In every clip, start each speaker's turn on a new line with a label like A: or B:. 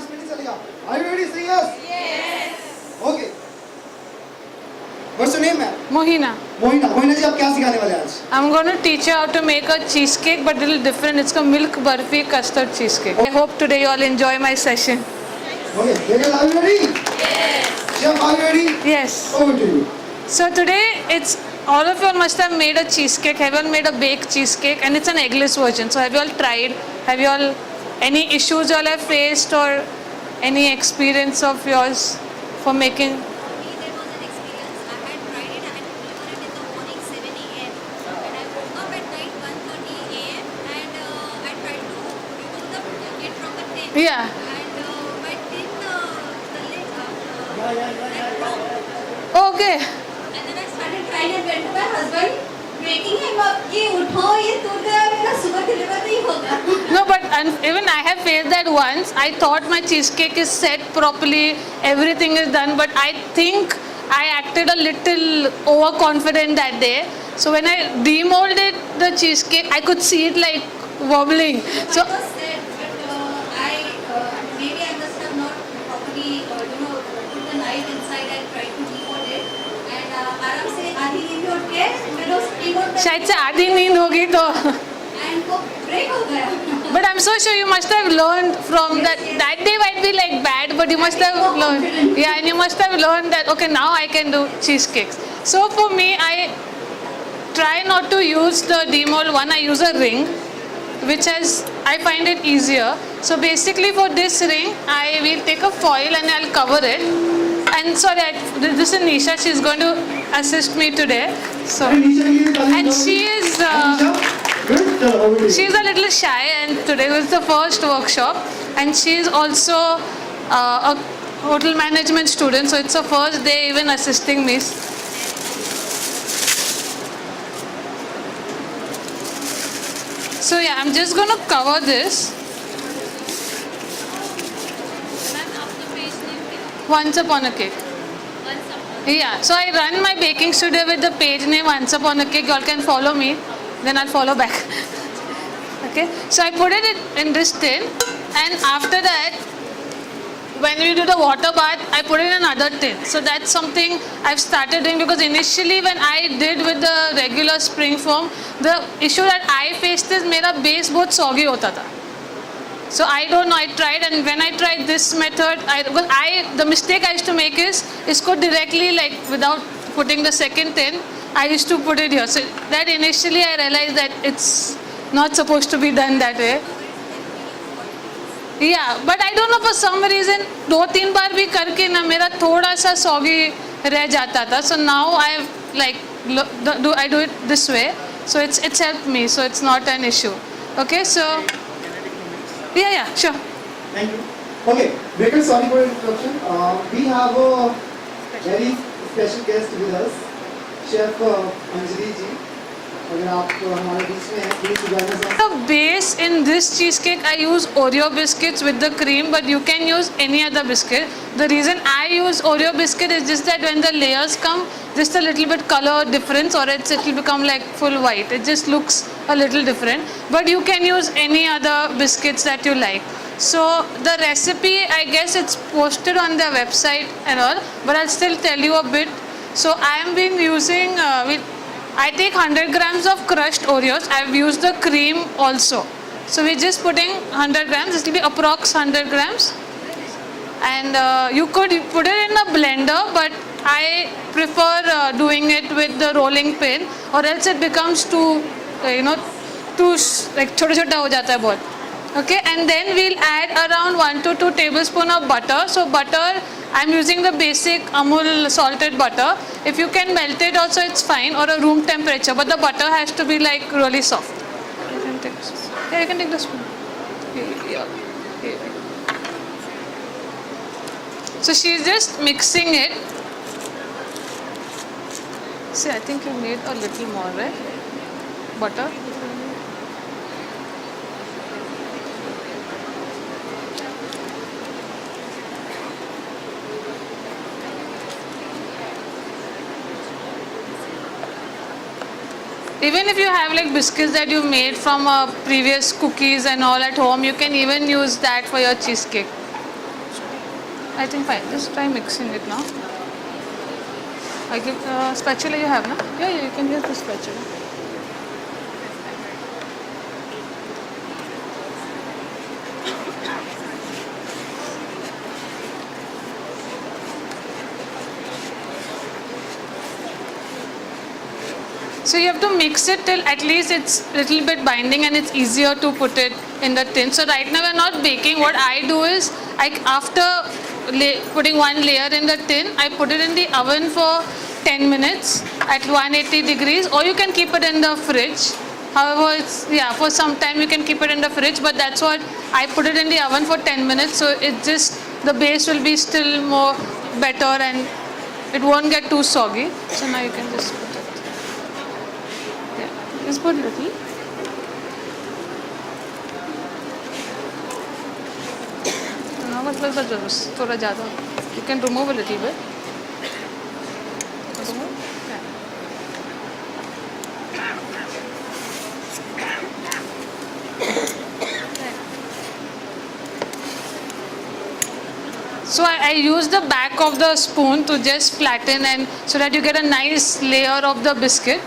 A: 5 minute चलेगा. Are you ready? Say yes. Yes. Okay. What's your name, ma'am?
B: Mohina.
A: Mohina जी आप क्या सिखाने वाले हैं आज?
B: I'm going to teach you how to make a cheesecake, but a little different. It's called milk barfi custard cheesecake. I hope today you all enjoy my session.
A: Okay. Vegas, are you ready? Yes. Chef, are you ready?
B: Yes.
A: Over to you.
B: So today it's all of you all must have made a cheesecake. Have you all made a baked cheesecake? And it's an eggless version. So have you all tried? Have you all any issues you all have faced or any experience of yours for making?
C: There was an experience. I had tried it. I had delivered it in the morning 7 a.m. and I woke up at night 1:30 a.m. and I tried to remove the kit from the tin.
B: Yeah.
C: And my tin, the lid broke.
B: Okay.
C: And then I started trying and went to my husband, waking him up. ये उठो ये टूट गया मेरा सुबह deliver नहीं होगा.
B: No, but even I have faced that once. I thought my cheesecake is set properly, everything is done, but I think I acted a little overconfident that day. So when I demolded the cheesecake, I could see it like wobbling. So
C: I was set, but maybe I must have not properly put the knife inside and tried to demold it. And आराम से आधी नींद में उठ के मैंने उस demold
B: शायद से आधी नींद होगी तो.
C: and वो break हो गया.
B: But I'm so sure you must have learned from that. That day might be like bad, but you must have learned. Yeah, and you must have learned that, okay, now I can do cheesecakes. So for me, I try not to use the demold one. I use a ring, I find it easier. So basically for this ring, I will take a foil and I'll cover it. And sorry, this is Nisha. She's going to assist me today. So, and she is. She's a little shy, and today was the first workshop, and she's also a hotel management student, so it's her first day even assisting me. So yeah, I'm just going to cover this. Once Upon a Cake. Yeah, so I run my baking studio with the page name Once Upon a Cake. You all can follow me, then I'll follow back. Okay, so I put it in this tin, and after that, when we do the water bath, I put it in another tin. So that's something I've started doing, because initially when I did with the regular spring foam, the issue that I faced is मेरा base बहुत soggy होता था. So I don't know, I tried, and when I tried this method, the mistake I used to make is इसको directly, like without putting the second tin, I used to put it here. So that initially I realized that it's not supposed to be done that way. Yeah, but I don't know, for some reason 2-3 बार भी करके ना मेरा थोड़ा सा soggy रह जाता था. So now I do it this way. So it's helped me. So it's not an issue. Okay, so yeah, sure.
A: Thank you. Okay, Breaker, sorry for interruption. We have a very special guest with us, Chef Anjali ji. अगर आप हमारे बीच में हैं, please join us.
B: The base in this cheesecake, I use Oreo biscuits with the cream, but you can use any other biscuit. The reason I use Oreo biscuit is just that when the layers come, just a little bit color difference, or it will become like full white. It just looks a little different. But you can use any other biscuits that you like. So the recipe, I guess it's posted on their website and all, but I'll still tell you a bit. So I have been using, I take 100 grams of crushed Oreos. I've used the cream also. So we're just putting 100 grams. This will be approx 100 grams. And you could put it in a blender, but I prefer doing it with the rolling pin, or else it becomes too, too like छोटा-छोटा हो जाता है बहुत. Okay, and then we'll add around 1 to 2 tablespoons of butter. So butter, I'm using the basic Amul salted butter. If you can melt it also, it's fine, or a room temperature, but the butter has to be like really soft. You can take this. Yeah, you can take the spoon. Yeah. So she's just mixing it. See, I think you need a little more, right? Butter. Even if you have like biscuits that you made from previous cookies and all at home, you can even use that for your cheesecake. I think fine. Just try mixing it now. I give spatula you have, na? Yeah, you can use the spatula. So you have to mix it till at least it's little bit binding and it's easier to put it in the tin. So right now we're not baking. What I do is, after putting one layer in the tin, I put it in the oven for 10 minutes at 180 degrees, or you can keep it in the fridge. However, for some time you can keep it in the fridge, but that's what I put it in the oven for 10 minutes. So it just, the base will be still more better and it won't get too soggy. So now you can just put it. Yeah, just put little. Now बस थोड़ा ज़्यादा. You can remove a little bit. So I use the back of the spoon to just flatten, and so that you get a nice layer of the biscuit.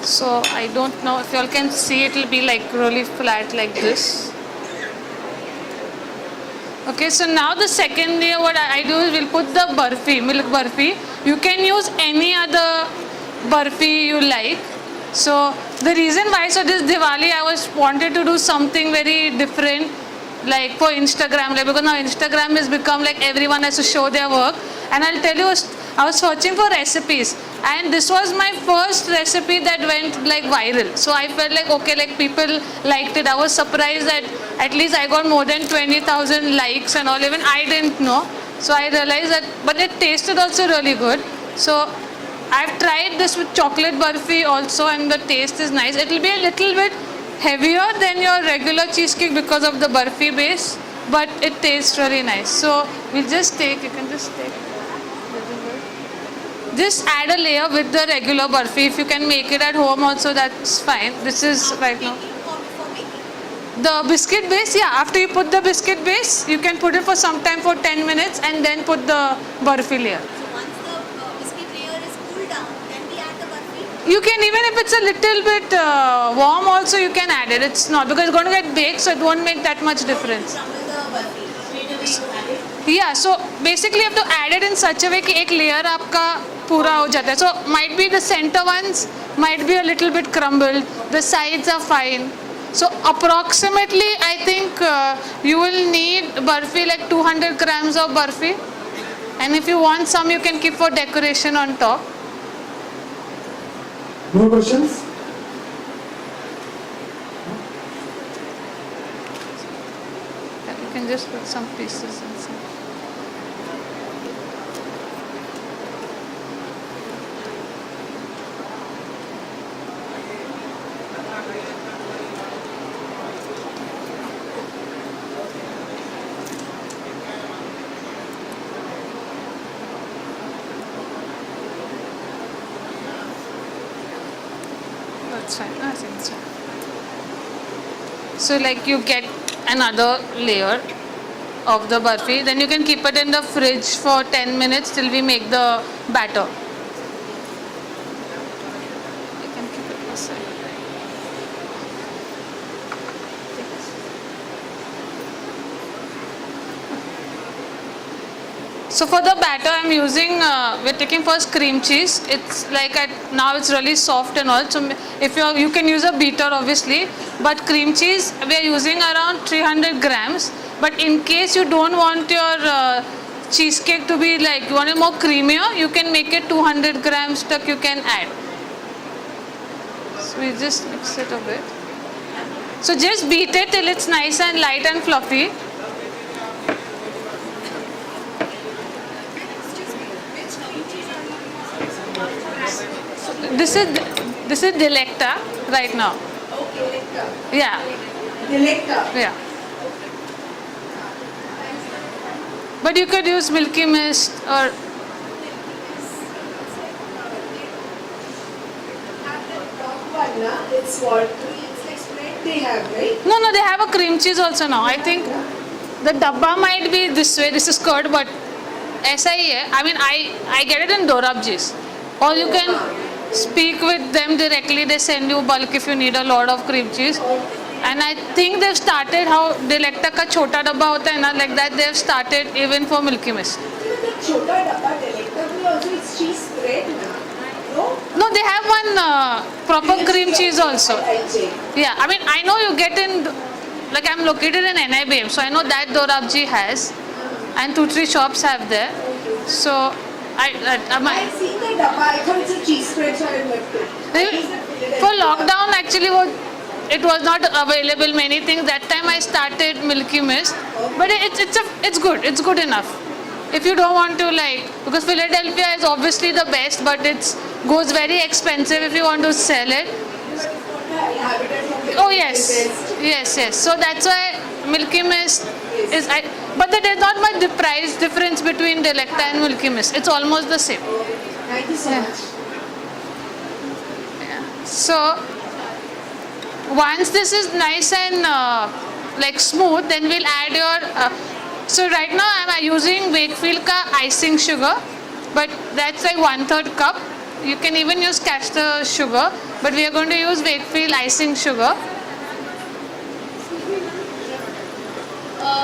B: So I don't know if you all can see, it will be like really flat like this. Okay, so now the second layer, what I do is we'll put the burfi, milk burfi. You can use any other burfi you like. So the reason why, so this Diwali I wanted to do something very different, like for Instagram, like, because now Instagram has become like everyone has to show their work. And I'll tell you, I was searching for recipes, and this was my first recipe that went like viral. So I felt like, okay, like people liked it. I was surprised that at least I got more than 20,000 likes and all. Even I didn't know. So I realized that, but it tasted also really good. So I've tried this with chocolate burfi also, and the taste is nice. It will be a little bit heavier than your regular cheesecake because of the burfi base, but it tastes really nice. So we'll just take, you can just take. Just add a layer with the regular burfi. If you can make it at home also, that's fine. This is right now. The biscuit base, yeah, after you put the biscuit base, you can put it for some time for 10 minutes and then put the burfi layer.
C: So once the biscuit layer is cooled down, then we add the burfi?
B: You can, even if it's a little bit warm also, you can add it. It's not, because it's going to get baked, so it won't make that much difference.
C: Crumble the burfi. Straight away you add it?
B: Yeah, so basically you have to add it in such a way कि एक layer आपका पूरा हो जाता है. So might be the center ones might be a little bit crumbled. The sides are fine. So approximately I think you will need burfi like 200 grams of burfi. And if you want some, you can keep for decoration on top.
A: More questions?
B: You can just put some pieces inside. That's fine. I think so. So like you get another layer of the burfi, then you can keep it in the fridge for 10 minutes till we make the batter. You can keep it aside. So for the batter I'm using, we're taking first cream cheese. It's like now it's really soft and all. So if you can use a beater obviously, but cream cheese we are using around 300 grams. But in case you don't want your cheesecake to be like, you want it more creamier, you can make it 200 grams stuck you can add. So we just mix it a bit. So just beat it till it's nice and light and fluffy. This is Delecta right now.
C: Okay, Delecta.
B: Yeah.
C: Delecta.
B: Yeah. But you could use Milky Mist or
D: banana, it's watery, it's like spread they have, right?
B: No, they have a cream cheese also now. I think the dabba might be this way. This is curd, but ऐसा ही है. I mean, I get it in Dorabji's. Or you can speak with them directly. They send you bulk if you need a lot of cream cheese. And I think they've started how Delecta का छोटा डब्बा होता है ना, like that they've started even for Milky Mist.
D: The chota dabba delectably also it's cheese spread now. No?
B: No, they have one proper cream cheese also.
D: I'll check.
B: Yeah, I mean, I know you get in, like I'm located in NIBM, so I know that Dorabji has, and 2-3 shops have there. So,
D: I've seen the dabba, I thought it's a cheese spread, so I left it.
B: for lockdown actually it was not available many things. That time I started Milky Mist, but it's good enough. If you don't want to because Philadelphia is obviously the best, but it goes very expensive if you want to sell it. Oh yes. So that's why Milky Mist is. But there is not much price difference between Delecta and Milky Mist. It's almost the same.
D: Thank you so much.
B: So once this is nice and smooth, then we'll add your. So right now I'm using Wakefield ka icing sugar, but that's like 1/3 cup. You can even use castor sugar, but we are going to use Wakefield icing sugar.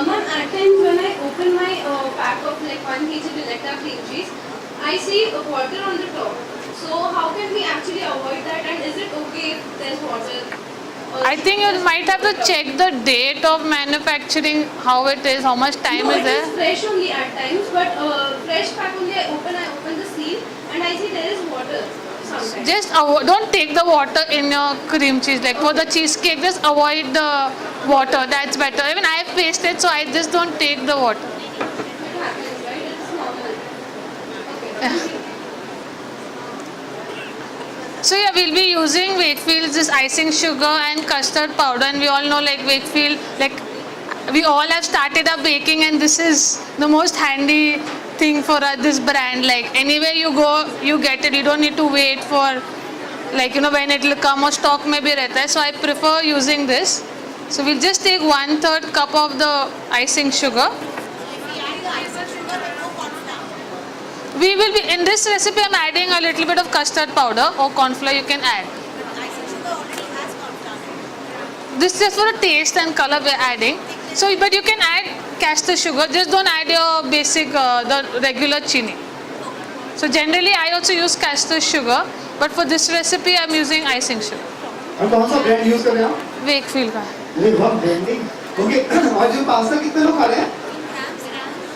E: Ma'am, at times when I open my pack of like 1 kg Delecta cream cheese, I see water on the top. So how can we actually avoid that, and is it okay if there's water?
B: I think you might have to check the date of manufacturing, how it is, how much time
E: No,
B: is
E: it
B: there.
E: is fresh only at times, but fresh pack only I open the seal and I see there is water sometimes.
B: Just don't take the water in your cream cheese. Like for the cheesecake, just avoid the water. That's better. Even I have pasted, so I just don't take the water.
E: It happens, right? It's normal. Okay.
B: So yeah, we'll be using Wakefield's this icing sugar and custard powder, and we all know Wakefield, we all have started up baking, and this is the most handy thing for this brand. Anywhere you go, you get it. You don't need to wait for when it will come or stock may be rehta hai. So I prefer using this. So we'll just take 1/3 cup of the icing sugar. We will be in this recipe. I'm adding a little bit of custard powder or corn flour. You can add. This is for a taste and color we're adding. So, but you can add castor sugar. Just don't add your basic the regular chini. So generally, I also use castor sugar, but for this recipe, I'm using icing sugar.
A: और कौन सा brand use कर रहे हैं आप?
B: Wakefield का.
A: अरे वाह, ब्रांडिंग. ओके, और जो पास्ता कितने लोग खा रहे हैं?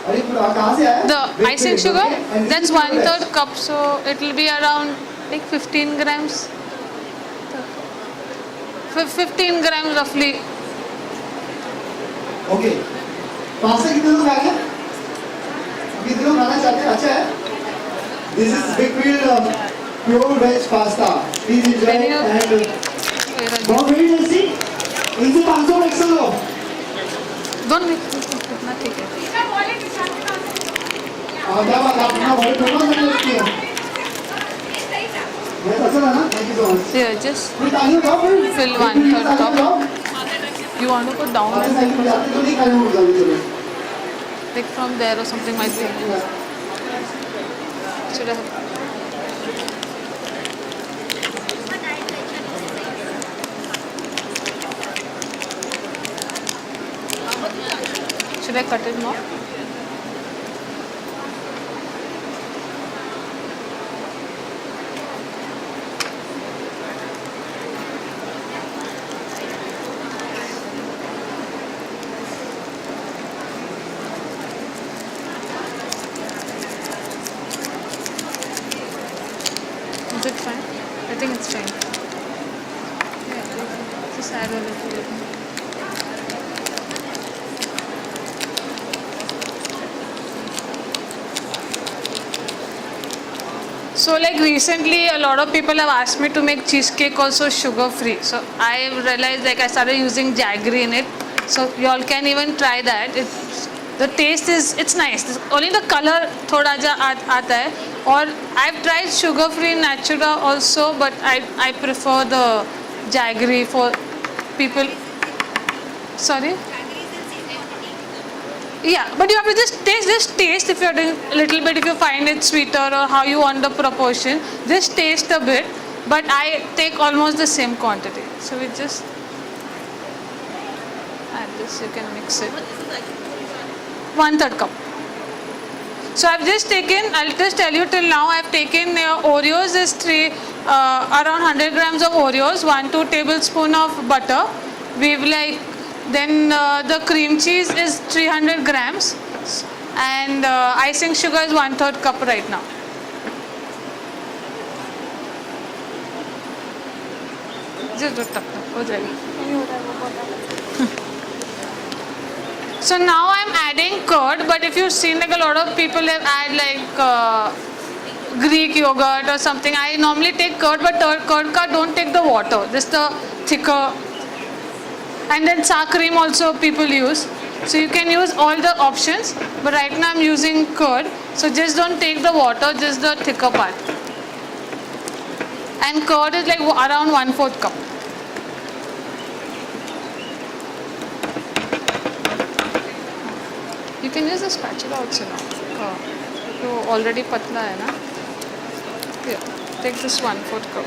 A: अरे कहाँ से आया?
B: The icing sugar, that's 1/3 cup, so it will be around 15 grams. 15 grams roughly.
A: Okay, pasta कितने लोग खा रहे हैं? कितने लोग खाना चाहते हैं? अच्छा है. This is Wakefield pure veg pasta. Please enjoy and बहुत very tasty. इनसे 500 एक्स्ट्रा लो.
B: Don't make कितना ठीक है.
A: क्या बात है, अपना बहुत फेमस है इसकी. ये पसंद है ना? Thank you so much.
B: Here, just
A: फिर तालियों का फिर.
B: fill 1/3 cup. You want to put down
A: आपने
B: and
A: साइड में जाते तो नहीं खाने को जल्दी चलो.
B: pick from there or something might be. Should I? Should I cut it more? Is it fine? I think it's fine. Yeah, just add a little bit. So recently a lot of people have asked me to make cheesecake also sugar free. So I realized I started using jaggery in it. So you all can even try that. The taste it's nice. Only the color thoda ja aata hai. Or I've tried sugar free natura also, but I prefer the jaggery for people. Sorry. Yeah, but you have to just taste if you're doing a little bit, if you find it sweeter or how you want the proportion. Just taste a bit, but I take almost the same quantity. So we just add this, you can mix it. 1/3 cup. So I've just taken, I'll just tell you till now, I've taken Oreos is around 100 grams of Oreos, 1-2 tablespoon of butter. We've then the cream cheese is 300 grams and icing sugar is 1/3 cup right now. Just do tap, हो जाएगा. So now I'm adding curd, but if you've seen like a lot of people have add like Greek yogurt or something. I normally take curd, but curd don't take the water, just the thicker. And then sour cream also people use. So you can use all the options, but right now I'm using curd. So just don't take the water, just the thicker part. And curd is like around 1/4 cup. You can use the spatula also now. So already patla hai na. Here, take this 1/4 cup.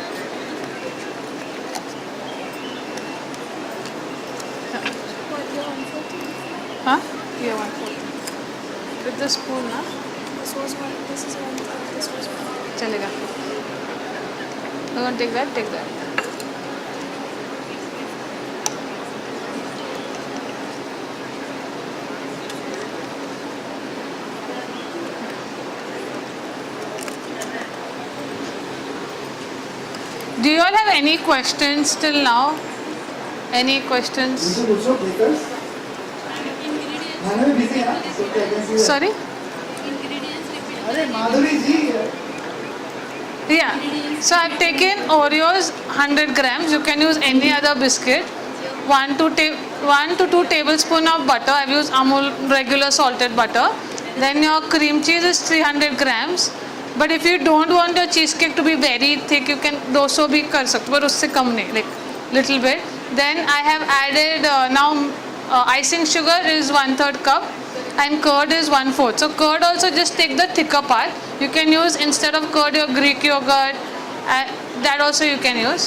B: Huh? Yeah, 1/4. With the spoon, na?
F: This is 1/3, this was 1/3.
B: Chalega. You want to take that? Take that. Do you all have any questions till now? Any questions?
A: Also bakers. खाने में busy है ना? So I can see that.
B: Sorry?
A: अरे माधुरी जी.
B: Yeah. So I've taken Oreos 100 grams. You can use any other biscuit. 1 to 2 tablespoon of butter. I've used Amul regular salted butter. Then your cream cheese is 300 grams. But if you don't want your cheesecake to be very thick, you can also भी कर सकते हो, पर उससे कम नहीं, like little bit. Then I have added now icing sugar is 1/3 cup and curd is 1/4. So curd also just take the thicker part. You can use instead of curd your Greek yogurt. That also you can use.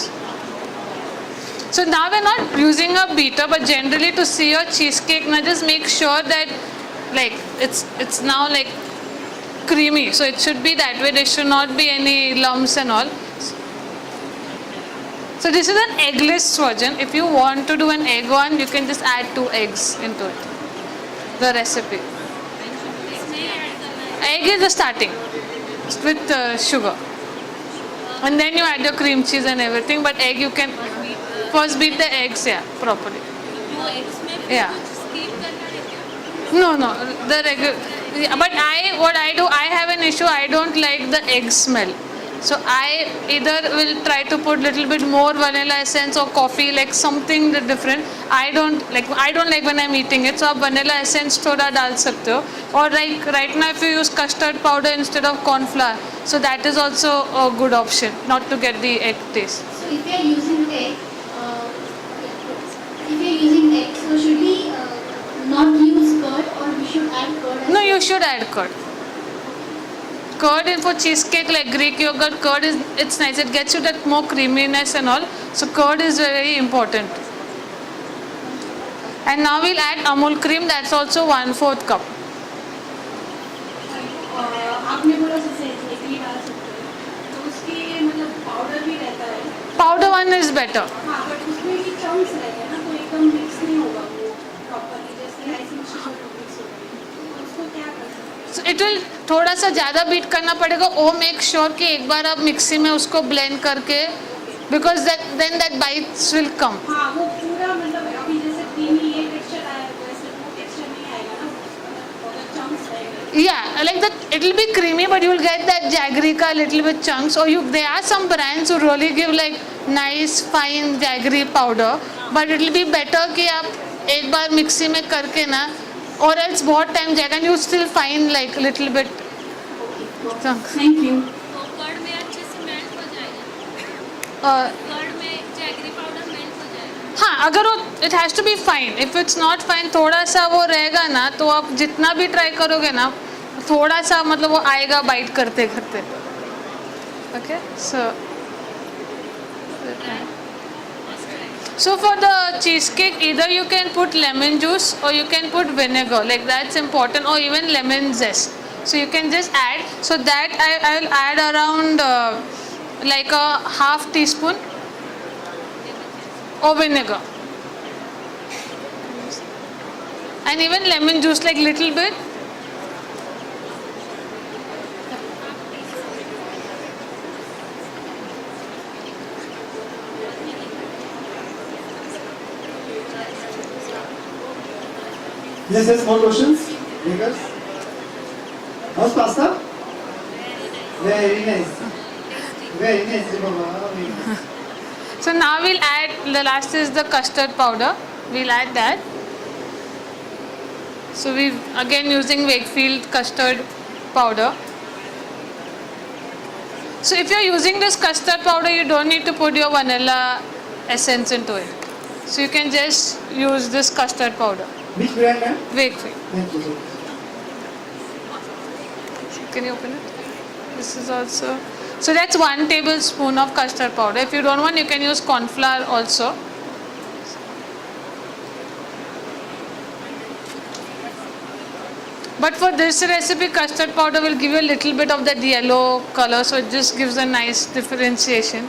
B: So now we're not using a beater, but generally to see your cheesecake, now just make sure that like it's now like creamy, so it should be that way. There should not be any lumps and all. So this is an eggless version. If you want to do an egg one, you can just add 2 eggs into it. The recipe. Egg is the starting with sugar, and then you add your cream cheese and everything. But egg you can first beat the eggs, properly. Yeah. No, the regular. Yeah, but what I do, I have an issue. I don't like the egg smell, so I either will try to put little bit more vanilla essence or coffee, like something different. I don't like when I'm eating it. So आप vanilla essence थोड़ा डाल सकते हो. Or like right now, if you use custard powder instead of corn flour, so that is also a good option, not to get the egg taste.
F: So if we are using egg, so should we not use curd or we should add curd?
B: No, you should add curd. Curd in for cheesecake like Greek yogurt, curd it's nice. It gets you that more creaminess and all. So curd is very important. And now we'll add Amul cream. That's also 1/4 cup.
D: आपने बोला जैसे jaggery डाल सकते हैं, तो उसके मतलब powder भी रहता है.
B: Powder one is better.
D: हाँ, बट उसमें भी चंक्स रहेंगे ना, तो एकदम मिक्स नहीं होगा वो प्रॉपर्ली, जैसे आइसिंग शुगर मिक्स हो गई. तो उसको क्या कर सकते हैं?
B: So it will थोड़ा सा ज़्यादा बीट करना पड़ेगा. ओ मेक श्योर कि एक बार आप मिक्सी में उसको ब्लेंड करके, because then that bites will come.
D: हाँ, वो पूरा मतलब अभी जैसे क्रीमी ये टेक्सचर आया है, वैसे वो टेक्सचर नहीं आएगा ना, अगर चंक्स रहेंगे.
B: Yeah, like that it will be creamy, but you will get that jaggery ka little bit chunks. Or there are some brands who really give like nice fine jaggery powder, but it will be better कि आप एक बार mixie में करके ना, or else बहुत time जाएगा and you still find like little bit chunks.
D: Thank you.
E: तो curd में अच्छे से मेल्ट हो जाएगा. कर्ड में जैगरी पाउडर
B: अगर वो it has to be fine. If it's not fine, थोड़ा सा वो रहेगा ना, तो आप जितना भी ट्राई करोगे ना, थोड़ा सा मतलब वो आएगा बाइट करते करते. Okay, so for the cheesecake, either you can put lemon juice or you can put vinegar, like that's important, or even lemon zest. So you can just add, so that I will add around like a half teaspoon of vinegar, and even lemon juice, like little bit.
A: Yes, yes, more questions? Makers? How's pasta? Very nice. Very nice, Baba. Very nice.
B: So now we'll add, the last is the custard powder. We'll add that. So we've again using Wakefield custard powder. So if you're using this custard powder, you don't need to put your vanilla essence into it. So you can just use this custard powder.
A: Which brand, ma'am?
B: Wakefield.
A: Thank you.
B: Can you open it? This is also. So that's 1 tablespoon of custard powder. If you don't want, you can use corn flour also. But for this recipe, custard powder will give you a little bit of that yellow color, so it just gives a nice differentiation.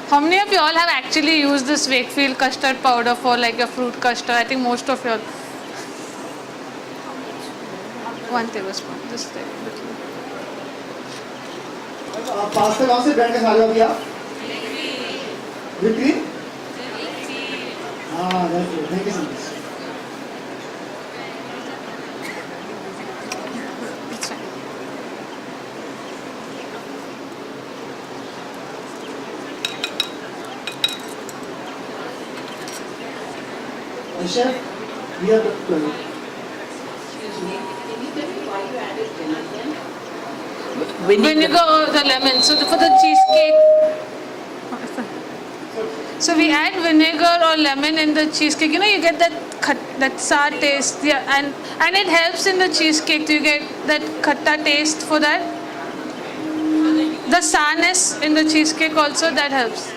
B: How many of you all have actually used this Wakefield custard powder for like a fruit custard? I think most of you all. 1 tablespoon. Just like a little.
A: Pasta कौन से brand का खा रहे हो अभी आप? विक्री? हाँ, that's good. Thank you so much.
B: It's fine.
A: Chef, we are good.
B: Vinegar or the lemon. So for the cheesecake. So we add vinegar or lemon in the cheesecake. You know, you get that sour taste, yeah, and it helps in the cheesecake. You get that khatta taste for that. The sourness in the cheesecake also, that helps.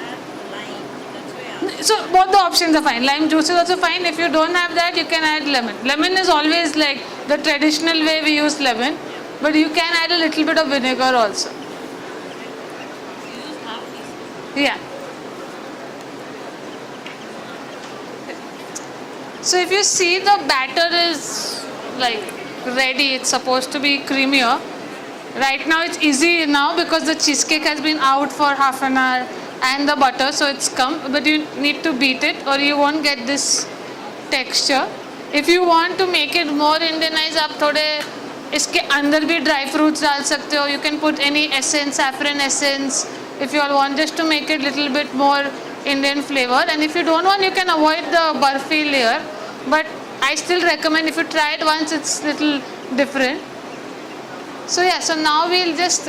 B: So both the options are fine. Lime juice is also fine. If you don't have that, you can add lemon. Lemon is always like the traditional way we use lemon, but you can add a little bit of vinegar also. Yeah. So if you see, the batter is like ready, it's supposed to be creamier. Right now it's easy now because the cheesecake has been out for half an hour and the butter, so it's come, but you need to beat it or you won't get this texture. If you want to make it more Indianized, आप थोड़े इसके अंदर भी dry fruits डाल सकते हो. You can put any essence, saffron essence, if you all want, just to make it little bit more Indian flavor. And if you don't want, you can avoid the barfi layer. But I still recommend, if you try it once, it's little different. So yeah, so now we'll just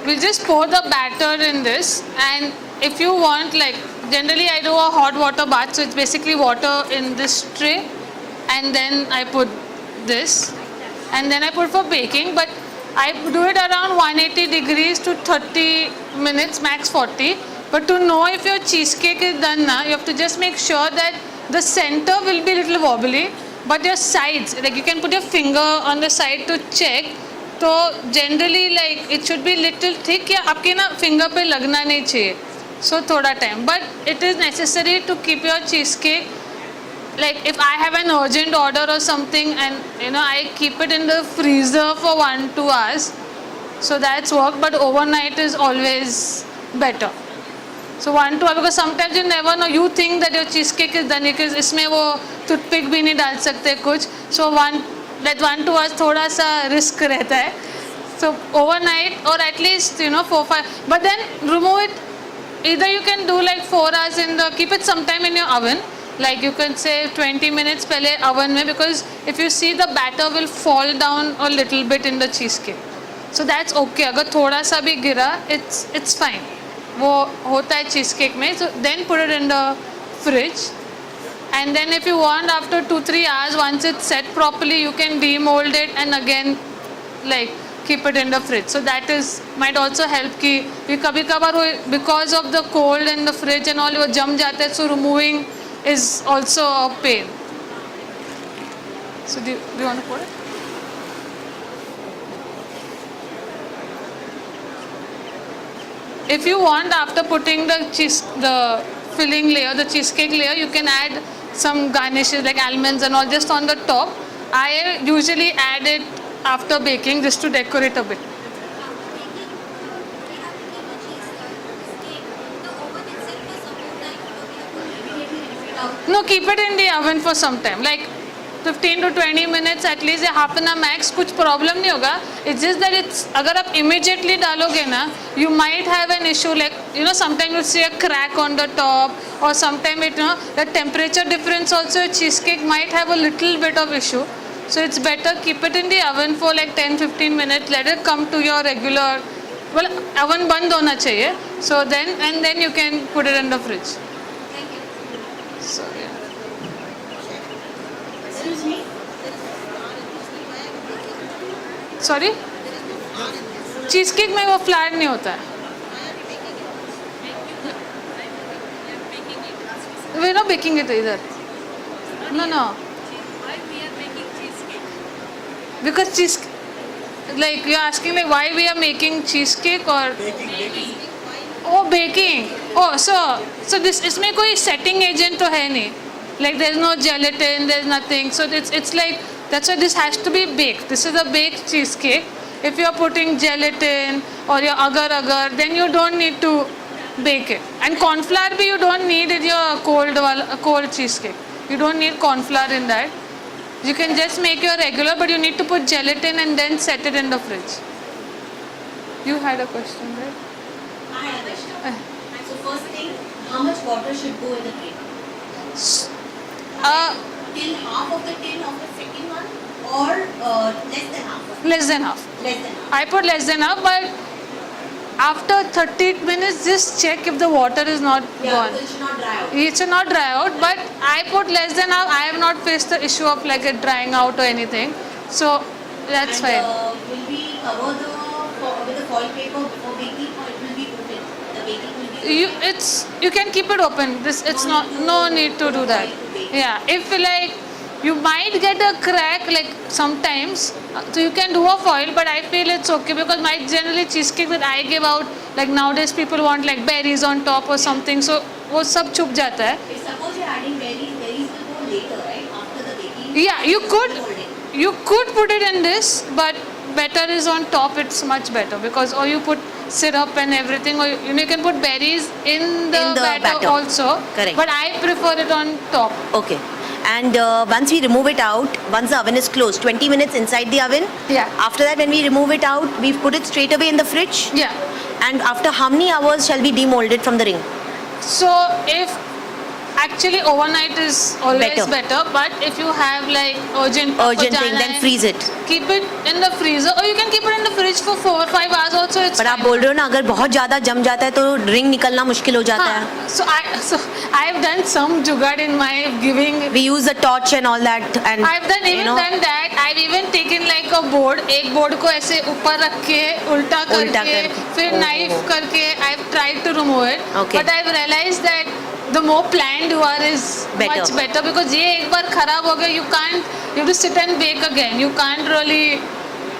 B: we'll just pour the batter in this, and if you want, like generally I do a hot water bath, so it's basically water in this tray, and then I put this, and then I put for baking, but I do it around 180 degrees to 30 minutes, max 40. But to know if your cheesecake is done now, you have to just make sure that the center will be little wobbly, but your sides, like you can put your finger on the side to check. So generally, like it should be little thick, या आपके ना finger पे लगना नहीं चाहिए. So थोड़ा time, but it is necessary to keep your cheesecake. Like if I have an urgent order or something, and you know, I keep it in the freezer for 1-2 hours, so that's work. But overnight is always better. So 1-2 hours, because sometimes you never know. You think that your cheesecake is done because इसमें वो toothpick भी नहीं डाल सकते कुछ. So 1-2 hours थोड़ा सा risk रहता है. So overnight, or at least 4-5. But then remove it. Either you can do like 4 hours keep it sometime in your oven. Like you can say 20 minutes पहले oven में, because if you see the batter will fall down a little bit in the cheesecake. So that's okay. अगर थोड़ा सा भी गिरा, it's fine. वो होता है cheesecake में. So then put it in the fridge. And then if you want, after 2-3 hours, once it's set properly, you can demold it and again like keep it in the fridge. So that is might also help कि कभी कभार because of the cold in the fridge and all वो जम जाता है, so removing is also a pain. So do you want to put it? If you want, after putting the filling layer, the cheesecake layer, you can add some garnishes like almonds and all just on the top. I usually add it after baking just to decorate a bit. No, keep it in the oven for some time, like 15 to 20 minutes at least, या half an hour max. कुछ problem नहीं होगा. It's just that अगर आप immediately डालोगे ना, you might have an issue, like sometimes you see a crack on the top, or sometimes the temperature difference also cheesecake might have a little bit of issue. So it's better keep it in the oven for like 10-15 minutes. Let it come to your regular. Well, oven बंद होना चाहिए. So then you can put it in the fridge. So yeah.
F: Excuse me.
B: Sorry? Cheesecake में वो flat नहीं होता है. We're not baking it either. No. Because like you're asking like why we are making cheesecake or Oh, baking. Oh, so this इसमें कोई setting agent तो है नहीं. Like there's no gelatin, there's nothing. So it's like that's why this has to be baked. This is a baked cheesecake. If you're putting gelatin or your agar, then you don't need to bake it. And corn flour भी you don't need in your cold cheesecake. You don't need corn flour in that. You can just make your regular, but you need to put gelatin and then set it in the fridge. You had a question, right?
G: I have a question. So first thing, how much water should go in the cake? Till half of the tin of the second one, or less than half?
B: Less than half.
G: Less than half.
B: I put less than half, but after 30 minutes, just check if the water is not gone.
G: Because it should not dry out.
B: It should not dry out, but I put less than half. I have not faced the issue of like it drying out or anything. So that's fine.
G: Will we cover with the foil paper before baking, or it will be open? The baking will be
B: You can keep it open. It's no need to do that. Yeah, if like you might get a crack like sometimes, so you can do a foil, but I feel it's okay because my generally cheesecake that I give out, like nowadays people want like berries on top or something, so वो सब छुप जाता है.
G: If suppose you're adding berries will go later, right? After the baking.
B: Yeah, you could put it in this, but better is on top. It's much better because or you put syrup and everything, or you can put berries in the batter also.
H: Correct.
B: But I prefer it on top.
H: Okay. And once we remove it out, once the oven is closed, 20 minutes inside the oven.
B: Yeah.
H: After that, when we remove it out, we put it straight away in the fridge.
B: Yeah.
H: And after how many hours shall we demold it from the ring?
B: So if actually overnight is always better, but if you have like urgent
H: thing, then freeze it.
B: Keep it in the freezer, or you can keep it in the fridge for 4 or 5 hours also. It's
H: But आप बोल रहे हो ना, अगर बहुत ज़्यादा जम जाता है तो रिंग निकलना मुश्किल हो जाता है.
B: So I have done some jugaad in my giving.
H: We use the torch and all that, and
B: I've done that. I've even taken like a board, एक board को ऐसे ऊपर रख के उल्टा करके फिर knife करके I've tried to remove it.
H: Okay.
B: But I've realized that the more planned you are is much better because ये एक बार खराब हो गया, you have to sit and bake again. You can't really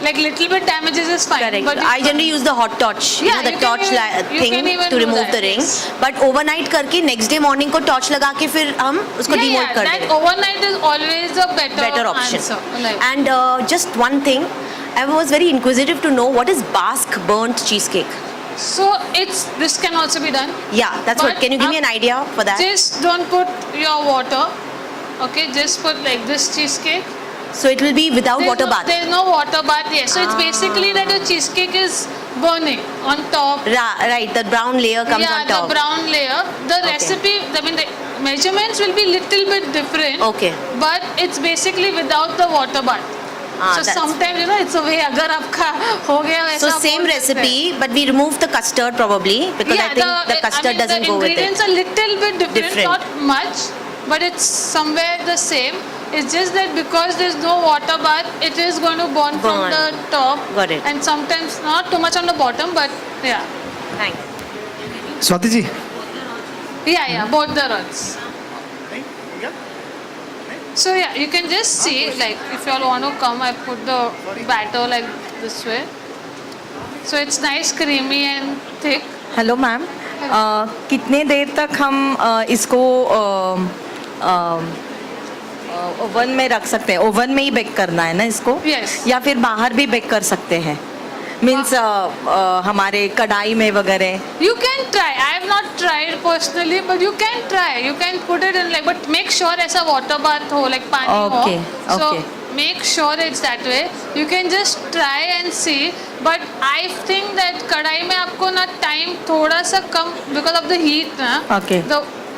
B: like little bit damages is fine.
H: Correct.
B: But
H: I generally use the hot torch,
B: Yeah,
H: the
B: you can
H: torch
B: even- you
H: thing
B: can even
H: to
B: do
H: remove
B: that,
H: the ring.
B: yes.
H: But overnight करके next day morning को torch लगा के फिर हम उसको demold कर
B: that
H: दें.
B: overnight is always a better
H: option.
B: answer. Like,
H: And just one thing, I was very inquisitive to know what is Basque burnt cheesecake.
B: so this can also be done.
H: Yeah, that's what.
B: But
H: Can you give me an idea for that?
B: Just don't put your water. Okay, just put like this cheesecake.
H: So it will be without water bath.
B: There's no water bath, yes. So it's basically that the cheesecake is burning on top.
H: Right, the brown layer comes
B: Yeah,
H: on top.
B: the brown layer. The
H: Okay.
B: recipe, I mean, the measurements will be little bit different.
H: Okay.
B: But it's basically without the water bath. So
H: that's-
B: sometimes, you know, it's a way, अगर आपका हो गया वैसा
H: So
B: बोल
H: same
B: सकते हैं.
H: recipe, but we remove the custard probably because I think the custard doesn't go
B: the
H: with
B: ingredients
H: it.
B: are little bit different,
H: Different.
B: not much, but it's somewhere the same. It's just that because there's no water bath, it is going to burn from
H: Burn.
B: the top.
H: Got it.
B: And sometimes not too much on the bottom, but yeah.
H: Thanks.
A: Swati ji.
B: Yeah, both the rods. So yeah, you can just see, like, if you all want to come, I put the batter like this way. So it's nice, creamy and thick.
I: Hello ma'am, कितने देर तक हम इसको oven में रख सकते हैं? Oven में ही bake करना है ना इसको?
B: Yes.
I: या फिर बाहर भी बेक कर सकते हैं? मीन्स हमारे कढ़ाई में वगैरह?
B: You can try. I have not tried personally, but you can try. You can put it in like, but make sure ऐसा water bath हो, like पानी
I: Okay,
B: हो. So
I: okay.
B: make sure it's that way. You can just try and see. But I think that कढ़ाई में आपको ना time थोड़ा सा कम because of the heat ना.
I: Okay.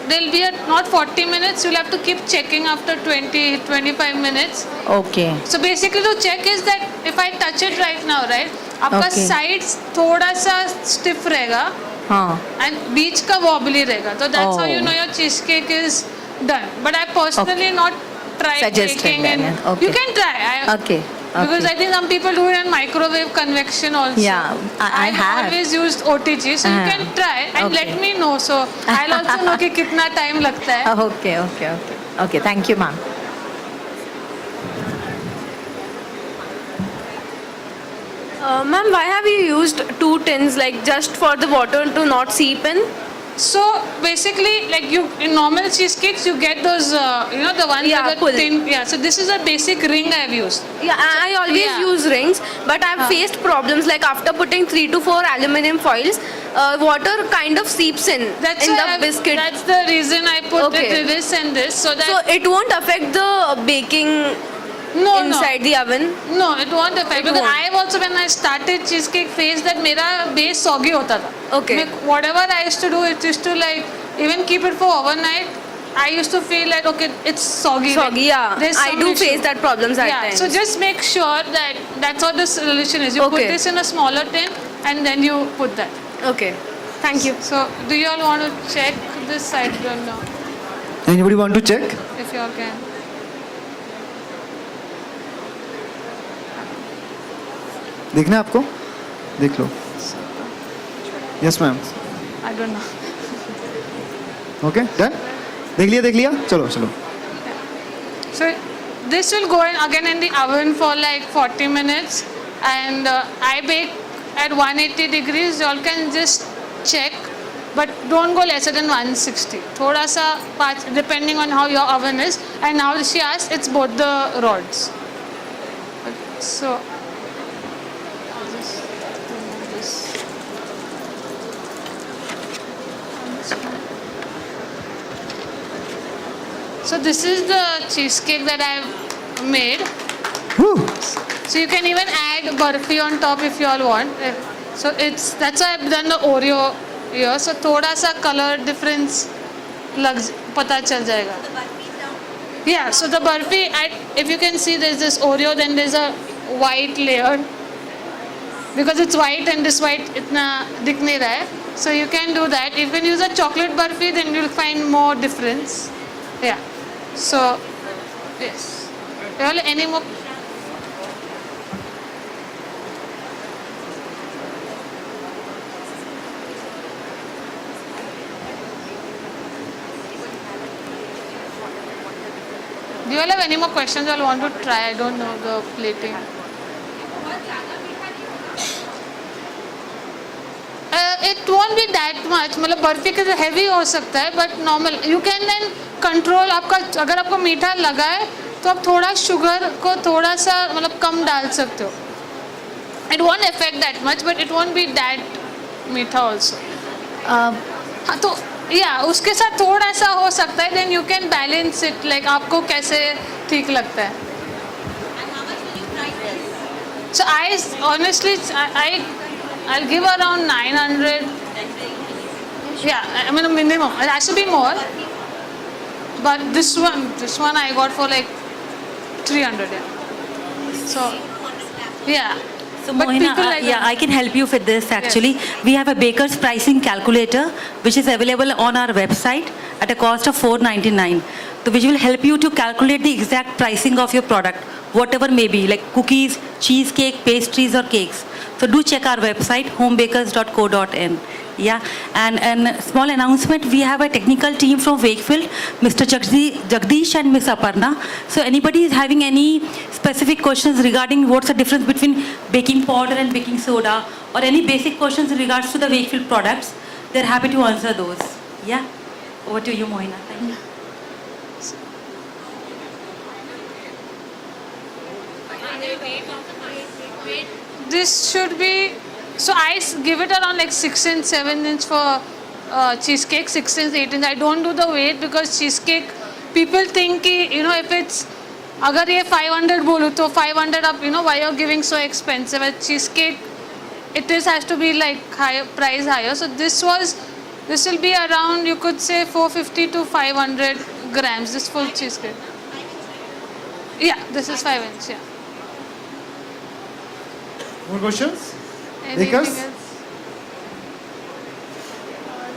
B: There'll be not 40 minutes. You'll have to keep checking after 20-25 minutes.
I: Okay.
B: So basically to check is that if I touch it right now, right? आपका
I: Okay.
B: sides थोड़ा सा stiff रहेगा.
I: हाँ.
B: And बीच का wobbly रहेगा. So that's how you
I: Oh.
B: know your cheesecake is done. But I personally not tried
I: Suggested
B: baking in.
I: that, okay.
B: You can try.
I: Okay.
B: Because
I: Okay.
B: I think some people do it in microwave convection also.
I: Yeah, I have.
B: always used OTG, so you can try and
I: Okay.
B: let me know. So I'll also know कि कितना time लगता है.
I: Okay okay okay okay, thank you ma'am.
E: Ma'am, why have you used 2 tins, like just for the water to not seep in?
B: So basically, like you in normal cheesecakes, you get those, you know, the ones
E: Yeah,
B: that are
E: pull.
B: thin. Yeah. So this is a basic ring I've used.
E: Yeah, I always
B: Yeah.
E: use rings, but I've faced problems like after putting 3 to 4 aluminum foils, water kind of seeps in
B: That's
E: in
B: why
E: the
B: I've-
E: biscuit.
B: That's the reason I put
E: Okay.
B: it this and this, so that
E: So it won't affect the baking
B: no,
E: inside the oven.
B: No, it won't affect because
E: won't.
B: I have also when I started cheesecake phase that मेरा base soggy होता था.
E: Okay.
B: Whatever I used to do, it used to like even keep it for overnight. I used to feel like okay, it's soggy.
E: Soggy, yeah.
B: There's
E: I
B: some
E: do
B: issue.
E: face that problems at
B: Yeah,
E: times.
B: so just make sure that that's what the solution is. You put
E: Okay.
B: this in a smaller tin and then you put that.
E: Okay, thank you.
B: So do you all want to check this side? Don't know
A: Anybody want to check?
B: if you all can.
A: देखना है आपको? देख लो. Yes ma'am.
B: I don't know.
A: Okay, done? देख लिया? चलो चलो.
B: So this will go in again in the oven for like 40 minutes and I bake at 180 degrees. You all can just check, but don't go lesser than 160. Thoda sa depending on how your oven is. And now she asked, it's both the rods. So just remove this. So this is the cheesecake that I've made.
A: Woo!
B: So you can even add barfi on top if you all want. So that's why I've done the Oreo here. So thoda sa color difference pata chal jayega. Yeah, so the barfi, if you can see there's this Oreo, then there's a white layer. Because it's white and this white itna dikh nahi raha hai. So you can do that. If you use a chocolate barfi, then you'll find more difference. Yeah. So, yes. Well, any more? Do you all have any more questions you all want to try? I don't know the plating. It won't be that much. मतलब बर्फी के heavy हो सकता है, but normal. You can then control. आपका अगर आपको मीठा लगा है, तो आप थोड़ा sugar को थोड़ा सा मतलब कम डाल सकते हो. It won't affect that much, but it won't be that मीठा also. हाँ तो या उसके साथ थोड़ा सा हो सकता है. Then you can balance it like आपको कैसे ठीक लगता है. So I honestly, I'll give around 900. Yeah, I mean a minimum. It has to be more. But this one I got for like 300. Yeah. So yeah.
J: So
B: But
J: Mohina,
B: people like
J: yeah, I can help you with this actually. We have a baker's pricing calculator which is available on our website at a cost of $4.99. So which will help you to calculate the exact pricing of your product, whatever may be, like cookies, cheesecake, pastries or cakes. So do check our website, homebakers.co.in. Yeah, and small announcement, we have a technical team from Wakefield, Mr. Jagdish and Miss Aparna. So anybody is having any specific questions regarding what's the difference between baking powder and baking soda, or any basic questions in regards to the Wakefield products, they're happy to answer those. Yeah, over to you, Mohina. Thank you.
B: This should be, so I give it around like 6 and 7 inch for cheesecake, 6 and 8 inch. I don't do the weight because cheesecake, people think कि, you know, if it's, अगर ये 500 बोलूँ तो 500 up, you know, why you're giving so expensive. At cheesecake, it is has to be like higher, price higher. So this will be around, you could say 450 to 500 grams, this full cheesecake. Yeah, this is 5 inch, yeah.
A: More questions?
B: Anything
A: Bakers?
B: else?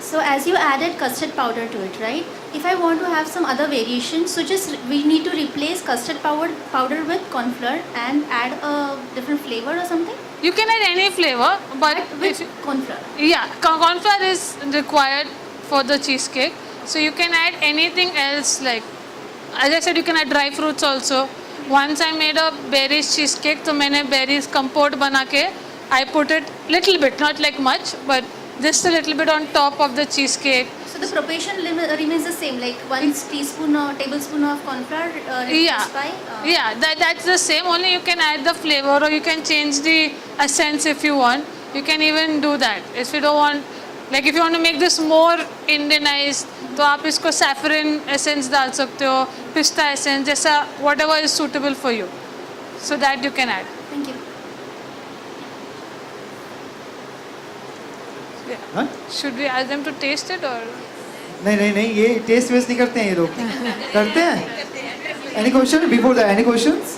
F: So as you added custard powder to it, right? If I want to have some other variation, so just we need to replace custard powder with corn flour and add a different flavor or something?
B: You can add any flavor, but
F: With corn flour.
B: yeah, corn flour is required for the cheesecake. So you can add anything else, like as I said, you can add dry fruits also. Once I made a berries cheesecake, so मैंने berries compote बना के I put it little bit, not like much, but just a little bit on top of the cheesecake.
F: So the proportion remains the same, like 1 teaspoon or tablespoon of corn flour
B: Yeah,
F: replaced by
B: yeah, that's the same. Only you can add the flavor or you can change the essence if you want. You can even do that. If you don't want, like if you want to make this more Indianized, तो आप इसको saffron essence डाल सकते हो, pista essence, जैसा whatever is suitable for you. So that you can add.
F: Thank you.
A: हाँ?
B: Should we ask them to taste it or?
A: नहीं ये टेस्ट वेस्ट नहीं करते हैं ये लोग करते हैं any question before that any questions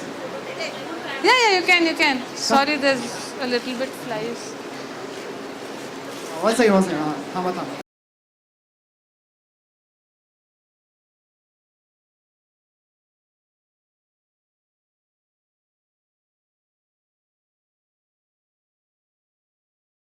B: Yeah, you can. Sorry, there's a little bit flies.
A: one second हाँ बताओ